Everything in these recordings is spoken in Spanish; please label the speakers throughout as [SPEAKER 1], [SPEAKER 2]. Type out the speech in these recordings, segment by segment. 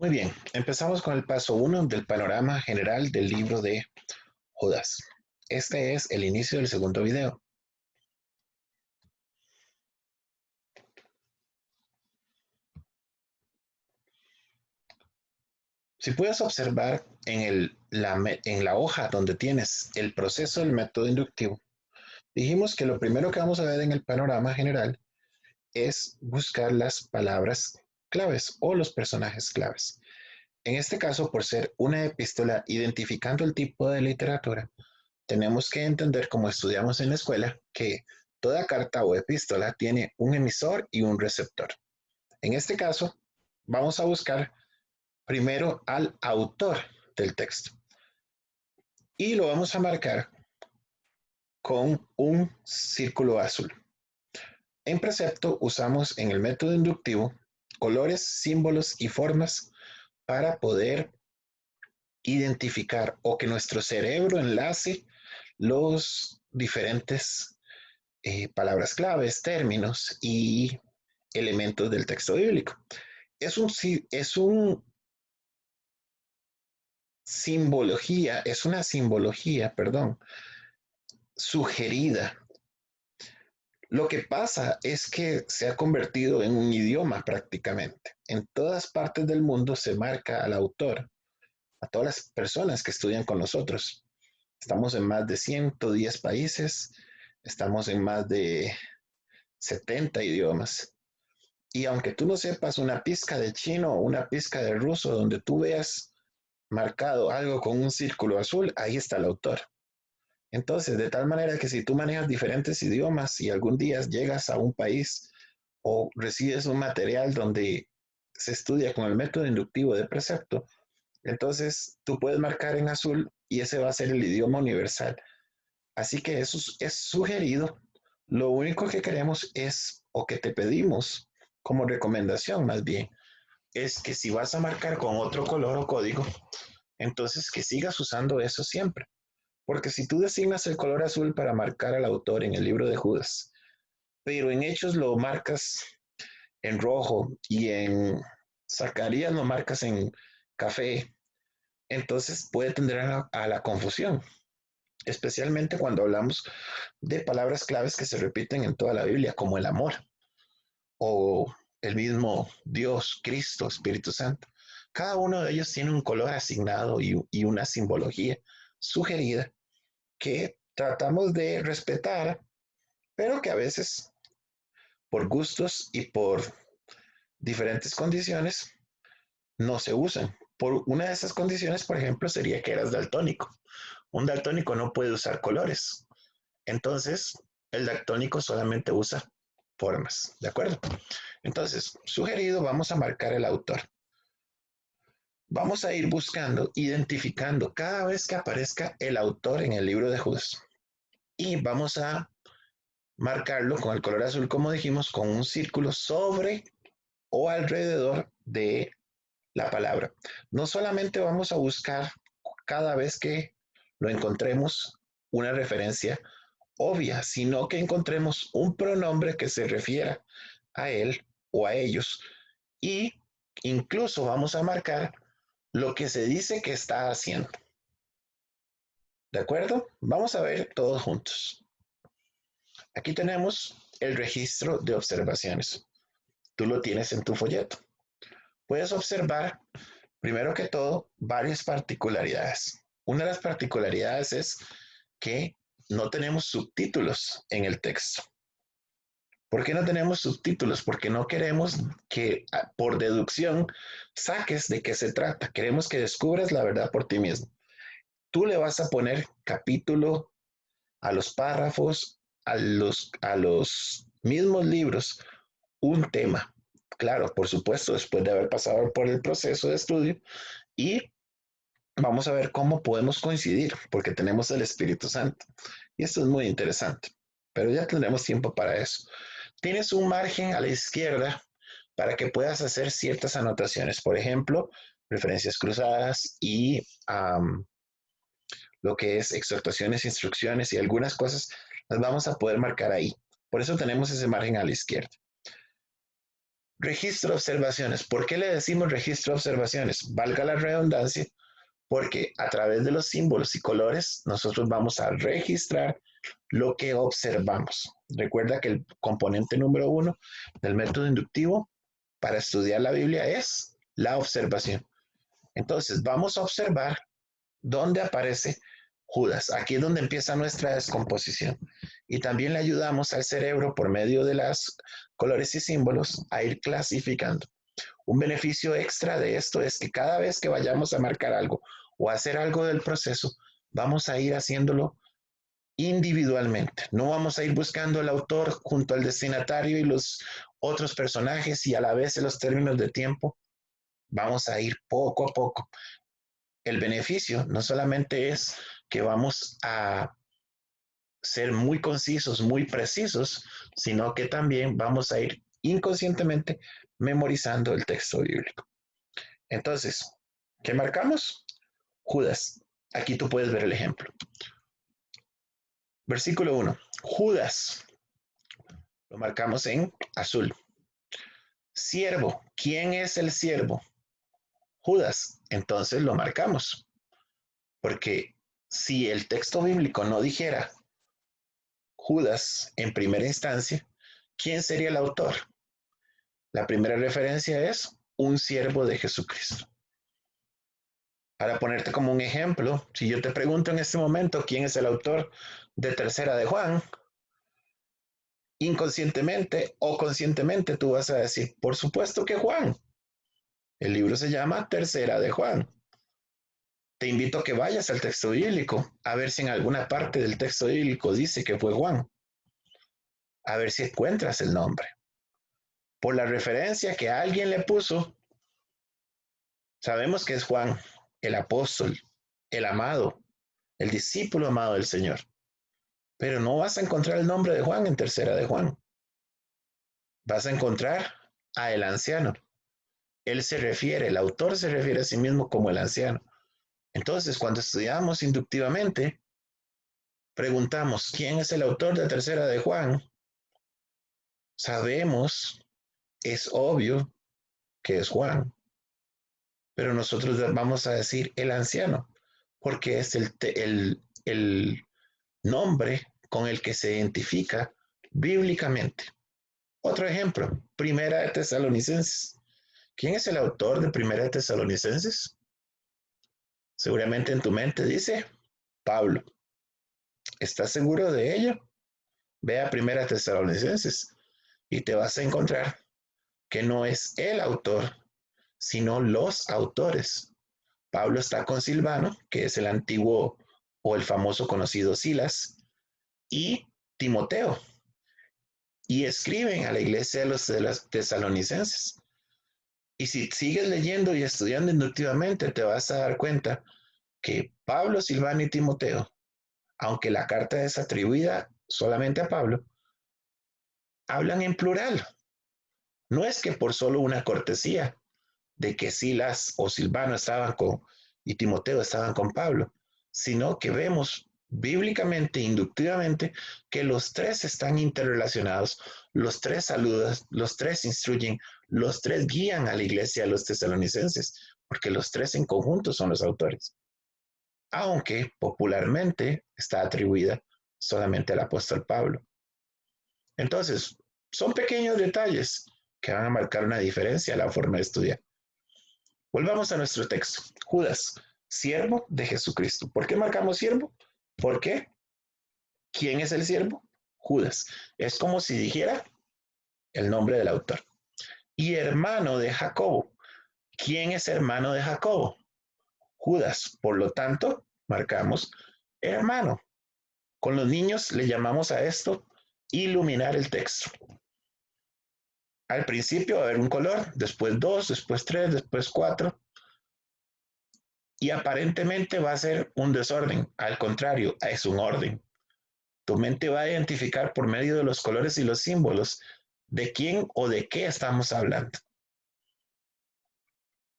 [SPEAKER 1] Muy bien, empezamos con el paso uno del panorama general del libro de Judas. Este es el inicio del segundo video. Si puedes observar en la hoja donde tienes el proceso del método inductivo, dijimos que lo primero que vamos a ver en el panorama general es buscar las palabras claves o los personajes claves. En este caso, por ser una epístola identificando el tipo de literatura, tenemos que entender, como estudiamos en la escuela, que toda carta o epístola tiene un emisor y un receptor. En este caso, vamos a buscar primero al autor del texto y lo vamos a marcar con un círculo azul. En precepto usamos en el método inductivo colores, símbolos y formas para poder identificar o que nuestro cerebro enlace los diferentes palabras claves, términos y elementos del texto bíblico. Es un simbología, es una simbología, perdón, sugerida. Lo que pasa es que se ha convertido en un idioma prácticamente. En todas partes del mundo se marca al autor, a todas las personas que estudian con nosotros. Estamos en más de 110 países, estamos en más de 70 idiomas. Y aunque tú no sepas una pizca de chino o una pizca de ruso, donde tú veas marcado algo con un círculo azul, ahí está el autor. Entonces, de tal manera que si tú manejas diferentes idiomas y algún día llegas a un país o recibes un material donde se estudia con el método inductivo de precepto, entonces tú puedes marcar en azul y ese va a ser el idioma universal. Así que eso es sugerido. Lo único que queremos es, o que te pedimos como recomendación más bien, es que si vas a marcar con otro color o código, entonces que sigas usando eso siempre. Porque si tú designas el color azul para marcar al autor en el libro de Judas, pero en Hechos lo marcas en rojo y en Zacarías lo marcas en café, entonces puede tender a la confusión, especialmente cuando hablamos de palabras claves que se repiten en toda la Biblia, como el amor o el mismo Dios, Cristo, Espíritu Santo. Cada uno de ellos tiene un color asignado y una simbología sugerida que tratamos de respetar, pero que a veces por gustos y por diferentes condiciones no se usan. Por una de esas condiciones, por ejemplo, sería que eras daltónico. Un daltónico no puede usar colores. Entonces, el daltónico solamente usa formas, ¿de acuerdo? Entonces, sugerido, vamos a marcar el autor. Vamos a ir buscando, identificando cada vez que aparezca el autor en el libro de Judas. Y vamos a marcarlo con el color azul, como dijimos, con un círculo sobre o alrededor de la palabra. No solamente vamos a buscar cada vez que lo encontremos una referencia obvia, sino que encontremos un pronombre que se refiera a él o a ellos y incluso vamos a marcar lo que se dice que está haciendo. ¿De acuerdo? Vamos a ver todos juntos. Aquí tenemos el registro de observaciones. Tú lo tienes en tu folleto. Puedes observar, primero que todo, varias particularidades. Una de las particularidades es que no tenemos subtítulos en el texto. ¿Por qué no tenemos subtítulos? Porque no queremos que por deducción saques de qué se trata. Queremos que descubras la verdad por ti mismo. Tú le vas a poner capítulo a los párrafos, a los mismos libros, un tema. Claro, por supuesto, después de haber pasado por el proceso de estudio y vamos a ver cómo podemos coincidir, porque tenemos el Espíritu Santo. Y esto es muy interesante, pero ya tendremos tiempo para eso. Tienes un margen a la izquierda para que puedas hacer ciertas anotaciones, por ejemplo, referencias cruzadas y lo que es exhortaciones, instrucciones y algunas cosas las vamos a poder marcar ahí. Por eso tenemos ese margen a la izquierda. Registro de observaciones. ¿Por qué le decimos registro de observaciones? Valga la redundancia, porque a través de los símbolos y colores nosotros vamos a registrar lo que observamos. Recuerda que el componente número 1 del método inductivo para estudiar la Biblia es la observación. Entonces vamos a observar dónde aparece Judas. Aquí es donde empieza nuestra descomposición. Y también le ayudamos al cerebro por medio de los colores y símbolos a ir clasificando. Un beneficio extra de esto es que cada vez que vayamos a marcar algo o a hacer algo del proceso, vamos a ir haciéndolo individualmente. No vamos a ir buscando el autor junto al destinatario y los otros personajes y a la vez en los términos de tiempo. Vamos a ir poco a poco. El beneficio no solamente es que vamos a ser muy concisos, muy precisos, sino que también vamos a ir inconscientemente memorizando el texto bíblico. Entonces, ¿qué marcamos? Judas. Aquí tú puedes ver el ejemplo. Versículo 1. Judas. Lo marcamos en azul. Siervo. ¿Quién es el siervo? Judas. Entonces lo marcamos. Porque si el texto bíblico no dijera Judas en primera instancia, ¿quién sería el autor? La primera referencia es un siervo de Jesucristo. Para ponerte como un ejemplo, si yo te pregunto en este momento quién es el autor de Tercera de Juan, inconscientemente o conscientemente tú vas a decir, por supuesto que Juan. El libro se llama Tercera de Juan. Te invito a que vayas al texto bíblico, a ver si en alguna parte del texto bíblico dice que fue Juan, a ver si encuentras el nombre. Por la referencia que alguien le puso, sabemos que es Juan, el apóstol, el amado, el discípulo amado del Señor. Pero no vas a encontrar el nombre de Juan en Tercera de Juan. Vas a encontrar a el anciano. Él se refiere, el autor se refiere a sí mismo como el anciano. Entonces, cuando estudiamos inductivamente, preguntamos, ¿quién es el autor de Tercera de Juan? Sabemos, es obvio que es Juan, pero nosotros vamos a decir el anciano, porque es el nombre con el que se identifica bíblicamente. Otro ejemplo, Primera de Tesalonicenses. ¿Quién es el autor de Primera de Tesalonicenses? Seguramente en tu mente dice Pablo. ¿Estás seguro de ello? Ve a Primera de Tesalonicenses y te vas a encontrar que no es el autor, sino los autores. Pablo está con Silvano, que es el antiguo o el famoso conocido Silas, y Timoteo, y escriben a la iglesia de los tesalonicenses. Y si sigues leyendo y estudiando inductivamente, te vas a dar cuenta que Pablo, Silvano y Timoteo, aunque la carta es atribuida solamente a Pablo, hablan en plural. No es que por solo una cortesía de que Silas o Silvano estaban con y Timoteo estaban con Pablo, sino que vemos bíblicamente, inductivamente, que los tres están interrelacionados, los tres saludan, los tres instruyen, los tres guían a la iglesia de los tesalonicenses, porque los tres en conjunto son los autores, aunque popularmente está atribuida solamente al apóstol Pablo. Entonces, son pequeños detalles que van a marcar una diferencia a la forma de estudiar. Volvamos a nuestro texto. Judas, siervo de Jesucristo. ¿Por qué marcamos siervo? ¿Por qué? ¿Quién es el siervo? Judas. Es como si dijera el nombre del autor. Y hermano de Jacobo. ¿Quién es hermano de Jacobo? Judas. Por lo tanto, marcamos hermano. Con los niños le llamamos a esto iluminar el texto. Al principio va a haber un color, después 2, después 3, después 4. Y aparentemente va a ser un desorden. Al contrario, es un orden. Tu mente va a identificar por medio de los colores y los símbolos de quién o de qué estamos hablando.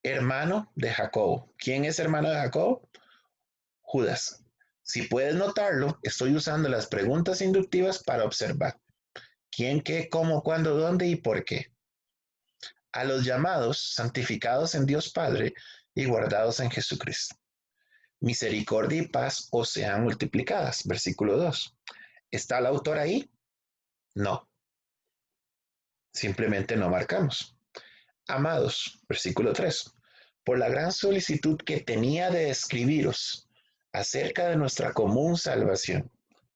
[SPEAKER 1] Hermano de Jacobo. ¿Quién es hermano de Jacobo? Judas. Si puedes notarlo, estoy usando las preguntas inductivas para observar quién, qué, cómo, cuándo, dónde y por qué. a los llamados, santificados en Dios Padre y guardados en Jesucristo. Misericordia y paz os sean multiplicadas. Versículo 2. ¿Está el autor ahí? No. Simplemente no marcamos. Amados, versículo 3. Por la gran solicitud que tenía de escribiros acerca de nuestra común salvación.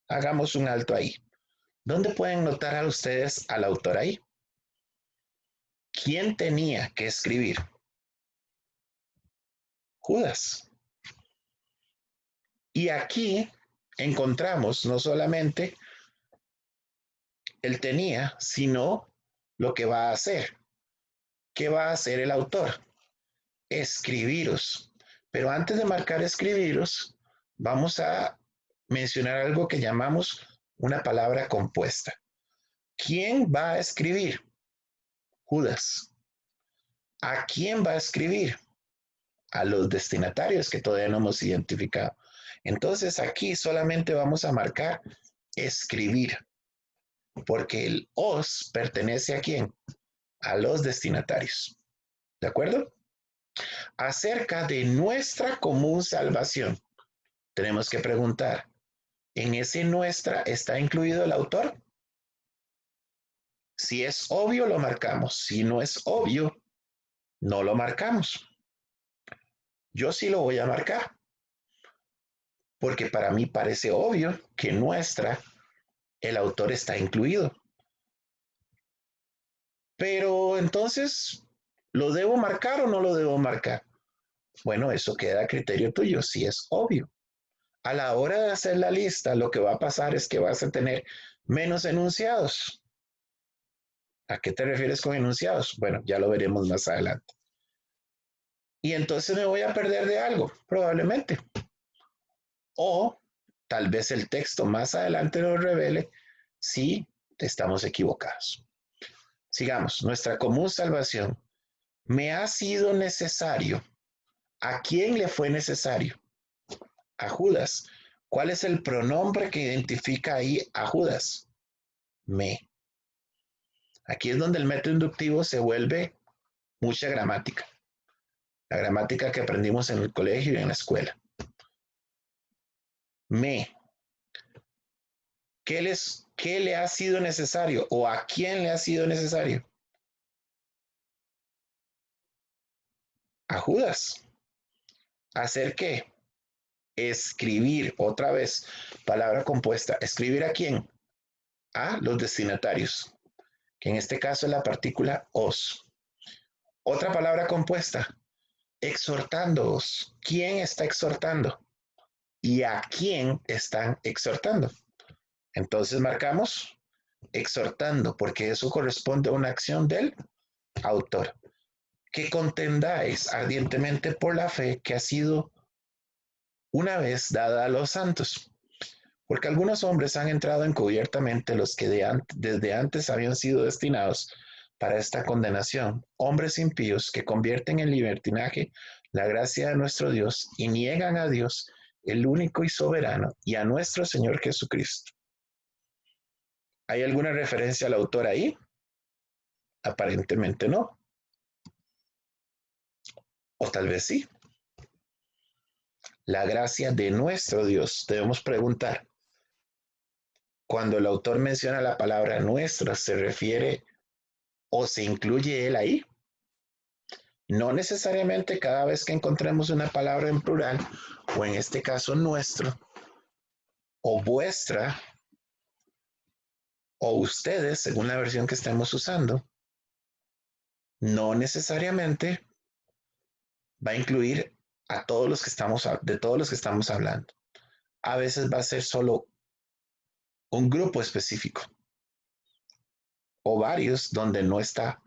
[SPEAKER 1] Hagamos un alto ahí. ¿Dónde pueden notar a ustedes al autor ahí? ¿Quién tenía que escribir? Judas. Y aquí encontramos no solamente él tenía, sino lo que va a hacer. ¿Qué va a hacer el autor? Escribiros. Pero antes de marcar escribiros, vamos a mencionar algo que llamamos una palabra compuesta. ¿Quién va a escribir? Judas. ¿A quién va a escribir? A los destinatarios que todavía no hemos identificado. Entonces aquí solamente vamos a marcar escribir, porque el os pertenece a quién? A los destinatarios. ¿De acuerdo? Acerca de nuestra común salvación, tenemos que preguntar, ¿en ese nuestra está incluido el autor? Si es obvio, lo marcamos. Si no es obvio, no lo marcamos. Yo sí lo voy a marcar, porque para mí parece obvio que nuestra, el autor está incluido. Pero entonces, ¿lo debo marcar o no lo debo marcar? Bueno, eso queda a criterio tuyo, si es obvio. A la hora de hacer la lista, lo que va a pasar es que vas a tener menos enunciados. ¿A qué te refieres con enunciados? Bueno, ya lo veremos más adelante. Y entonces me voy a perder de algo, probablemente. O tal vez el texto más adelante nos revele si estamos equivocados. Sigamos, nuestra común salvación. Me ha sido necesario. ¿A quién le fue necesario? A Judas. ¿Cuál es el pronombre que identifica ahí a Judas? Me. Aquí es donde el método inductivo se vuelve mucha gramática. La gramática que aprendimos en el colegio y en la escuela. Me. ¿Qué le ha sido necesario o a quién le ha sido necesario? A Judas. ¿Hacer qué? Escribir, otra vez, palabra compuesta. ¿Escribir a quién? A los destinatarios, que en este caso es la partícula os. Otra palabra compuesta, exhortándoos. ¿Quién está exhortando? ¿Y a quién están exhortando? Entonces marcamos exhortando, porque eso corresponde a una acción del autor. Que contendáis ardientemente por la fe que ha sido una vez dada a los santos. Porque algunos hombres han entrado encubiertamente, los que desde antes habían sido destinados para esta condenación, hombres impíos que convierten en libertinaje la gracia de nuestro Dios y niegan a Dios, el único y soberano, y a nuestro Señor Jesucristo. ¿Hay alguna referencia al autor ahí? Aparentemente no. O tal vez sí. La gracia de nuestro Dios. Debemos preguntar, cuando el autor menciona la palabra nuestra, ¿se refiere o se incluye él ahí? No necesariamente cada vez que encontremos una palabra en plural, o en este caso nuestro, o vuestra, o ustedes, según la versión que estemos usando, no necesariamente va a incluir a todos los que de todos los que estamos hablando. A veces va a ser solo un grupo específico, o varios donde no está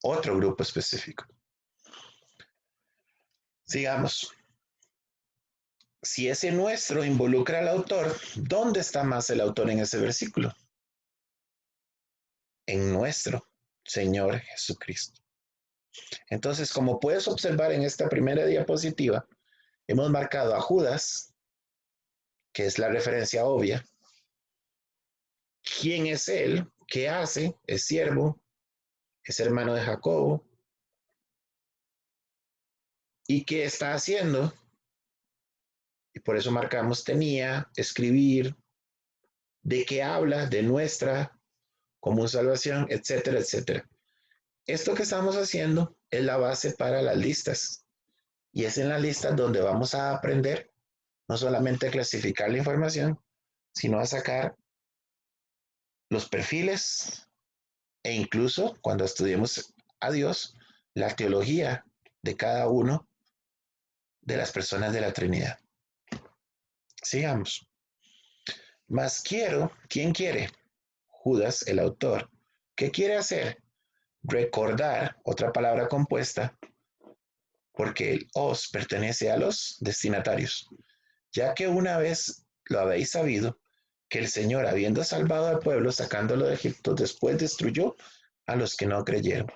[SPEAKER 1] otro grupo específico. Sigamos. Si ese nuestro involucra al autor, ¿dónde está más el autor en ese versículo? En nuestro Señor Jesucristo. Entonces, como puedes observar en esta primera diapositiva, hemos marcado a Judas, que es la referencia obvia. ¿Quién es él? ¿Qué hace? Es siervo. es hermano de Jacobo. ¿Y qué está haciendo? Y por eso marcamos tenía, escribir, de qué habla, de nuestra común salvación, etcétera, etcétera. Esto que estamos haciendo es la base para las listas. Y es en las listas donde vamos a aprender no solamente a clasificar la información, sino a sacar los perfiles e incluso cuando estudiemos a Dios, la teología de cada uno de las personas de la Trinidad. Sigamos. Mas quiero, ¿quién quiere? Judas, el autor. ¿Qué quiere hacer? Recordar, otra palabra compuesta, porque el os pertenece a los destinatarios, ya que una vez lo habéis sabido, que el Señor, habiendo salvado al pueblo, sacándolo de Egipto, después destruyó a los que no creyeron,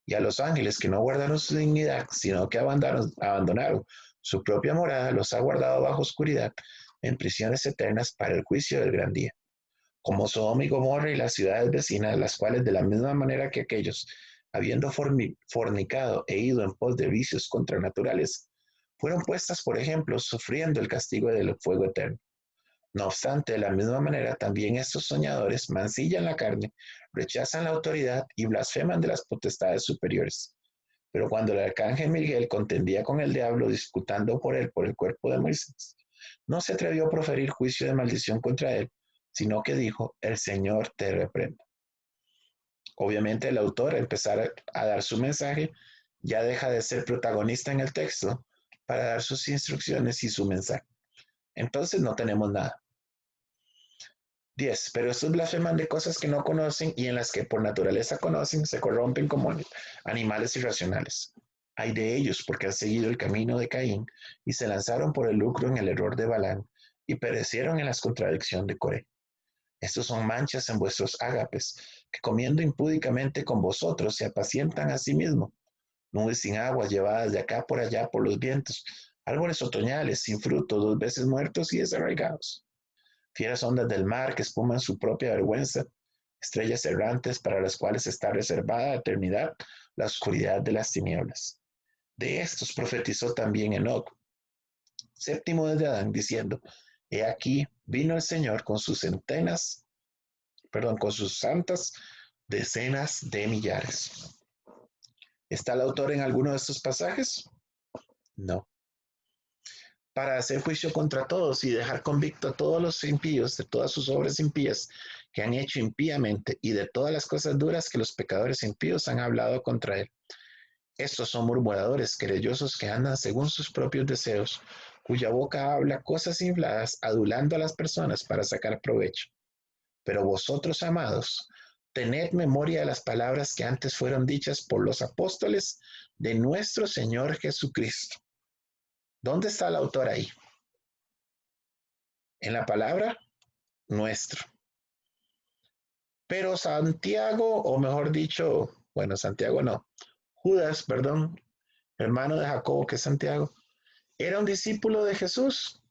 [SPEAKER 1] y a los ángeles que no guardaron su dignidad, sino que abandonaron su propia morada, los ha guardado bajo oscuridad, en prisiones eternas para el juicio del gran día. Como Sodoma y Gomorra y las ciudades vecinas, las cuales de la misma manera que aquellos, habiendo fornicado e ido en pos de vicios contranaturales, fueron puestas por ejemplo, sufriendo el castigo del fuego eterno. No obstante, de la misma manera, también estos soñadores mancillan la carne, rechazan la autoridad y blasfeman de las potestades superiores. Pero cuando el arcángel Miguel contendía con el diablo, disputando por él por el cuerpo de Moisés, no se atrevió a proferir juicio de maldición contra él, sino que dijo, el Señor te reprenda. Obviamente el autor, al empezar a dar su mensaje, ya deja de ser protagonista en el texto para dar sus instrucciones y su mensaje. Entonces no tenemos nada. 10. Pero estos blasfeman de cosas que no conocen y en las que por naturaleza conocen, se corrompen como animales irracionales. Hay de ellos porque han seguido el camino de Caín y se lanzaron por el lucro en el error de Balán y perecieron en las contradicciones de Coré. Estos son manchas en vuestros ágapes, que comiendo impúdicamente con vosotros se apacientan a sí mismos. Nubes sin agua llevadas de acá por allá por los vientos, árboles otoñales sin fruto, 2 veces muertos y desarraigados. Fieras ondas del mar que espuman su propia vergüenza, estrellas errantes para las cuales está reservada a eternidad la oscuridad de las tinieblas. De estos profetizó también Enoc, séptimo desde Adán, diciendo, he aquí, vino el Señor con sus santas decenas de millares. ¿Está el autor en alguno de estos pasajes? No. Para hacer juicio contra todos y dejar convicto a todos los impíos de todas sus obras impías que han hecho impíamente y de todas las cosas duras que los pecadores impíos han hablado contra él. Estos son murmuradores, querellosos que andan según sus propios deseos, cuya boca habla cosas infladas, adulando a las personas para sacar provecho. Pero vosotros, amados, tened memoria de las palabras que antes fueron dichas por los apóstoles de nuestro Señor Jesucristo. ¿Dónde está el autor ahí? En la palabra nuestro. Pero Santiago, o mejor dicho, bueno, Santiago no, Judas, perdón, hermano de Jacobo, que es Santiago, era un discípulo de Jesús.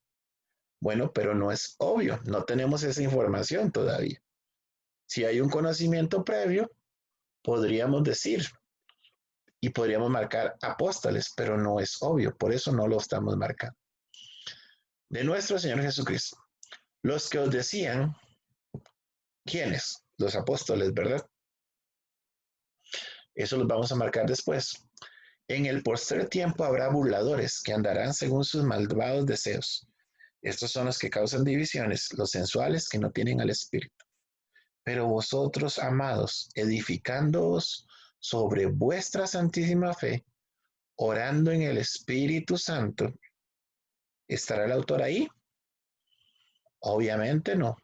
[SPEAKER 1] Bueno, pero no es obvio, no tenemos esa información todavía. Si hay un conocimiento previo, podríamos decir y podríamos marcar apóstoles, pero no es obvio, por eso no lo estamos marcando. De nuestro Señor Jesucristo. Los que os decían, ¿quiénes? Los apóstoles, ¿verdad? Eso los vamos a marcar después. En el postrer tiempo habrá burladores que andarán según sus malvados deseos. Estos son los que causan divisiones, los sensuales que no tienen al Espíritu. Pero vosotros, amados, edificándoos sobre vuestra santísima fe, orando en el Espíritu Santo, ¿estará el autor ahí? Obviamente no.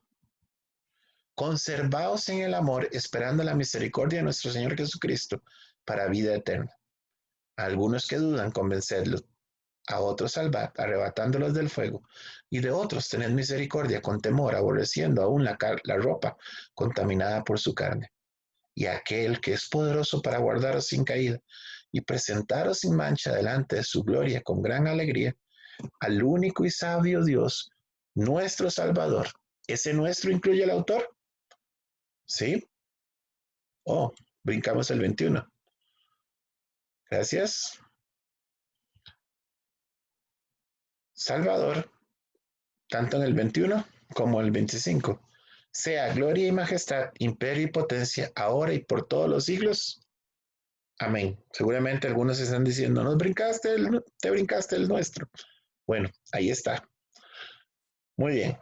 [SPEAKER 1] Conservaos en el amor, esperando la misericordia de nuestro Señor Jesucristo para vida eterna. A algunos que dudan, convencedlos; a otros salvad, arrebatándolos del fuego; y de otros tened misericordia con temor, aborreciendo aún la ropa contaminada por su carne. Y aquel que es poderoso para guardaros sin caída y presentaros sin mancha delante de su gloria con gran alegría, al único y sabio Dios, nuestro Salvador. ¿Ese nuestro incluye el autor? ¿Sí? Oh, Brincamos el 21. Gracias. Salvador, tanto en el 21 como en el 25. Sea gloria y majestad, imperio y potencia, ahora y por todos los siglos. Amén. Seguramente algunos están diciendo, te brincaste el nuestro. Bueno, ahí está. Muy bien.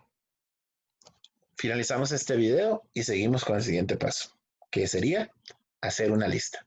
[SPEAKER 1] Finalizamos este video y seguimos con el siguiente paso, que sería hacer una lista.